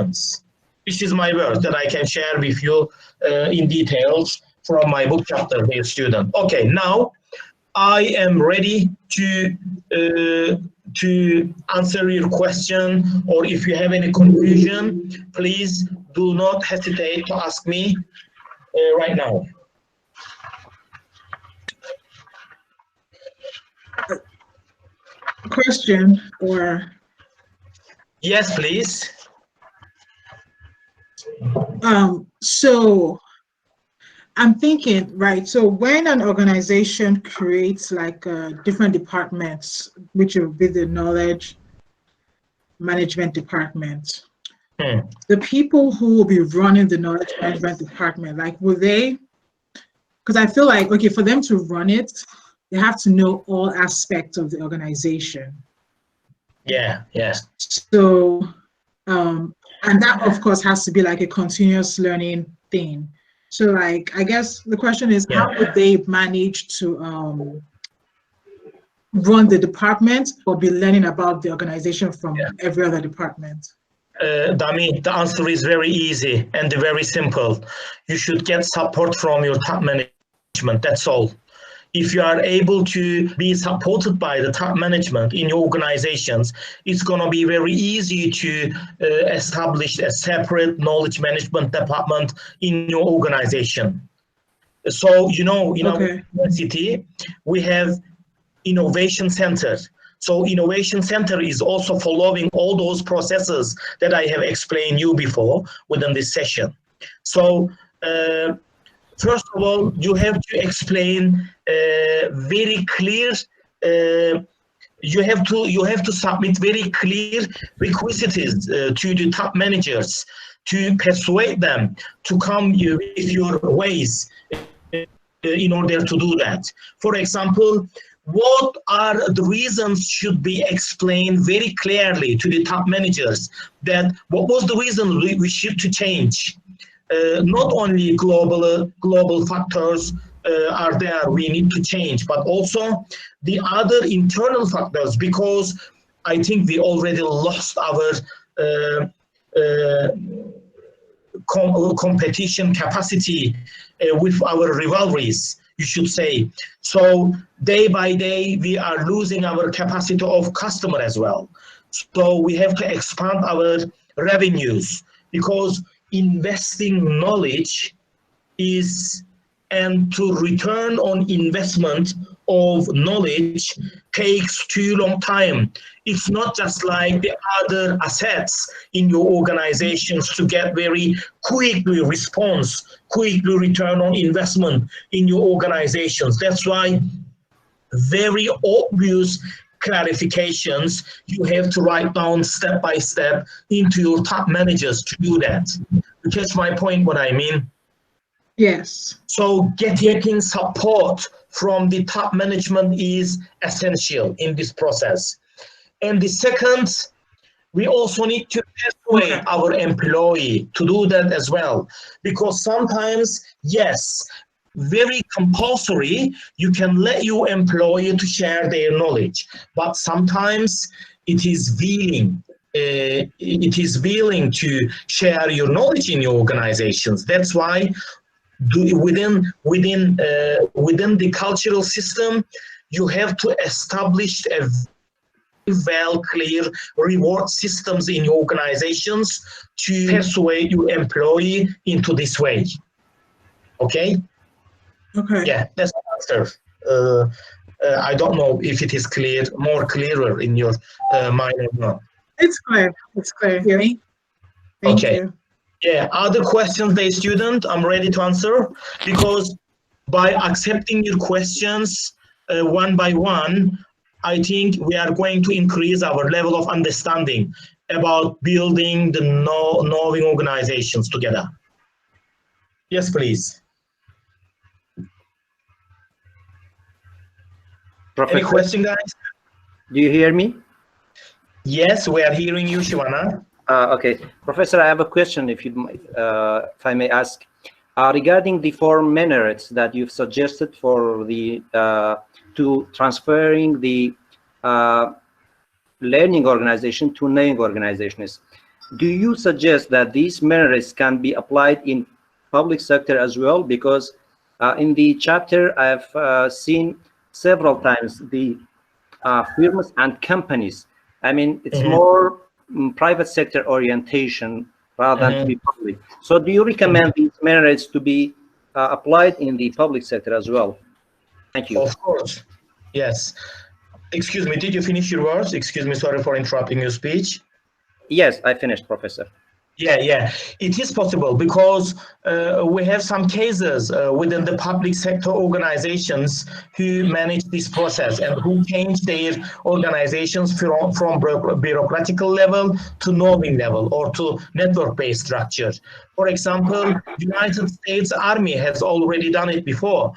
systems. This is my work that I can share with you in details from my book chapter, dear student. Okay, now I am ready to answer your question, or if you have any confusion, please do not hesitate to ask me right now. Question or? Yes, please. So I'm thinking, right, so when an organization creates like different departments, which will be the knowledge management department, the people who will be running the knowledge management department, like will they, because I feel like, okay, for them to run it, they have to know all aspects of the organization. Yeah, yeah. So, and that of course has to be like a continuous learning thing. So like, I guess the question is, how would they manage to run the department or be learning about the organization from every other department? Dami, the answer is very easy and very simple. You should get support from your top management, that's all. If you are able to be supported by the top management in your organizations, it's going to be very easy to establish a separate knowledge management department in your organization. So, in our university, we have innovation center. So innovation center is also following all those processes that I have explained you before within this session. So, first of all, you have to explain very clear. You have to submit very clear requisites to the top managers to persuade them to come with your ways in order to do that. For example, what are the reasons should be explained very clearly to the top managers, that what was the reason we should to change. Not only global factors are there we need to change, but also the other internal factors, because I think we already lost our competition capacity with our rivalries, you should say. So day by day we are losing our capacity of customer as well. So we have to expand our revenues, because investing knowledge is, and to return on investment of knowledge takes too long time. It's not just like the other assets in your organizations to get very quickly response, quickly return on investment in your organizations. That's why very obvious clarifications you have to write down step by step into your top managers to do that. You catch my point, what I mean? Yes. So getting support from the top management is essential in this process. And the second, we also need to persuade our employee to do that as well. Because sometimes, yes, very compulsory, you can let your employee to share their knowledge, but sometimes it is willing to share your knowledge in your organizations. That's why within the cultural system, you have to establish a well clear reward systems in your organizations to persuade your employee into this way. Okay? Okay. Yeah, that's the answer. I don't know if it is more clearer in your mind or not. It's clear. It's clear. Thank you. Yeah, other questions, the student, I'm ready to answer, because by accepting your questions one by one, I think we are going to increase our level of understanding about building the knowing organizations together. Yes, please. Professor, any question, guys? Do you hear me? Yes, we are hearing you, Shivana. Okay, Professor, I have a question, if I may ask, regarding the 4 minutes that you've suggested for the to transferring the learning organization to knowing organizations. do you suggest that these merits can be applied in public sector as well? Because in the chapter, I've seen several times the firms and companies. I mean, it's more private sector orientation rather than to be public. So do you recommend these merits to be applied in the public sector as well? Thank you. Of course. Yes. Excuse me, did you finish your words? Excuse me, sorry for interrupting your speech. Yes, I finished, Professor. Yeah, it is possible because we have some cases within the public sector organizations who manage this process and who change their organizations from bureaucratical level to knowing level or to network-based structure. For example, United States Army has already done it before.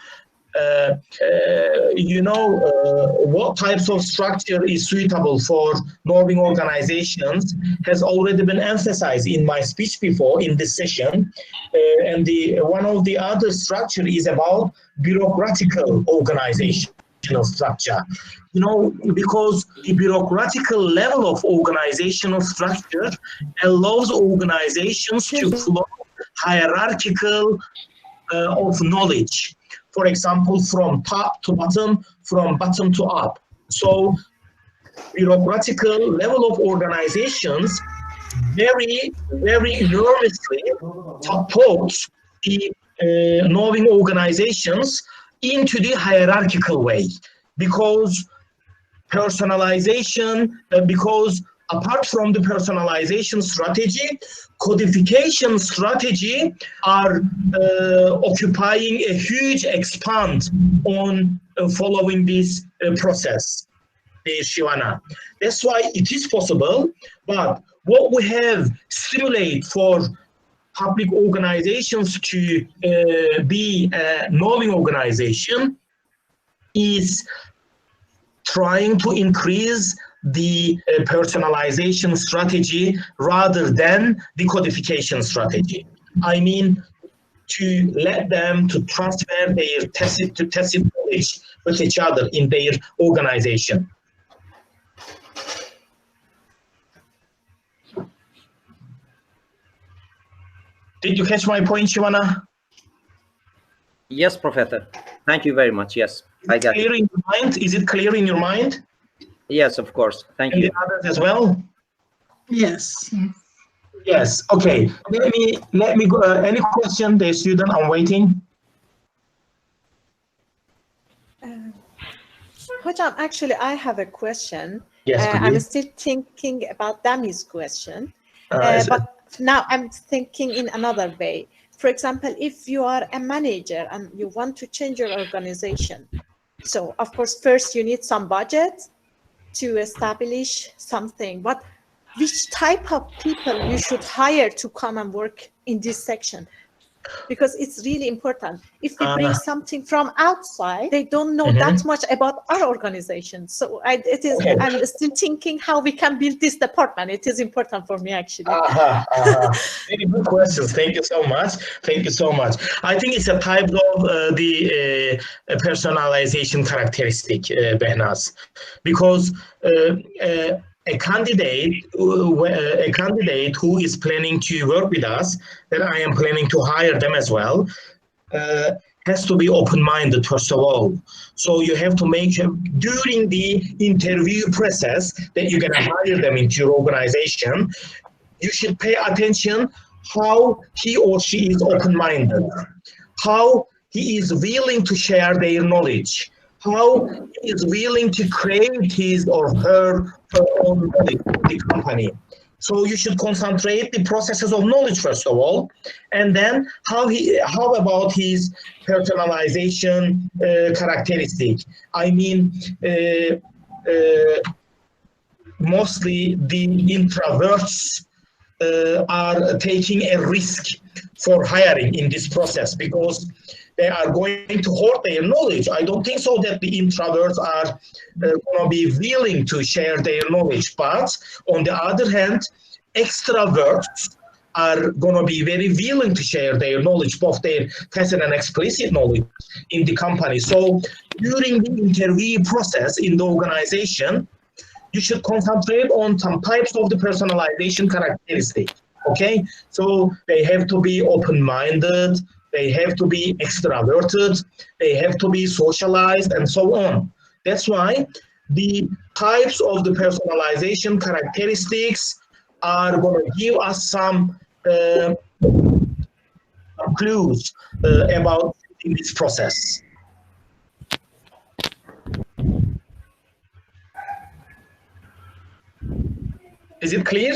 What types of structure is suitable for knowing organizations has already been emphasized in my speech before in this session. And one of the other structure is about bureaucratical organizational structure. Because the bureaucratical level of organizational structure allows organizations to flow hierarchical of knowledge. For example, from top to bottom, from bottom to up. So bureaucratical level of organizations very, very enormously supports the knowing organizations into the hierarchical way, because personalization, because apart from the personalization strategy, codification strategy are occupying a huge expand on following this process, Shivana. That's why it is possible, but what we have stimulate for public organizations to be a knowing organization is trying to increase the personalization strategy rather than the codification strategy. I mean, to let them to transfer their tacit knowledge with each other in their organization. Did you catch my point, Shivana? Yes, Professor. Thank you very much. Yes, I got it. In your mind? Is it clear in your mind? Yes, of course. Thank you. And the others as well? Yes. Yes. Okay. Let me go. Any question, the student? I'm waiting. Hocam, actually, I have a question. Yes, I'm still thinking about Dami's question, but now I'm thinking in another way. For example, if you are a manager and you want to change your organization, so of course, first you need some budget to establish something, but which type of people you should hire to come and work in this section? Because it's really important. If we bring something from outside, they don't know that much about our organization. So I'm still thinking how we can build this department. It is important for me, actually. Very good questions. Thank you so much. Thank you so much. I think it's a type of the personalization characteristic, Behnaz, because a candidate who is planning to work with us, that I am planning to hire them as well, has to be open-minded, first of all. So you have to make sure during the interview process that you're going to hire them into your organization, you should pay attention how he or she is open-minded, how he is willing to share their knowledge, how he is willing to create his or her own knowledge in the company. So you should concentrate the processes of knowledge first of all, and then how about his personalization characteristic. I mean, mostly the introverts are taking a risk for hiring in this process because they are going to hoard their knowledge. I don't think so that the introverts are going to be willing to share their knowledge. But on the other hand, extroverts are going to be very willing to share their knowledge, both their tacit and explicit knowledge in the company. So during the interview process in the organization, you should concentrate on some types of the personalization characteristic. Okay, so they have to be open-minded, they have to be extroverted, they have to be socialized, and so on. That's why the types of the personalization characteristics are going to give us some clues about this process. Is it clear?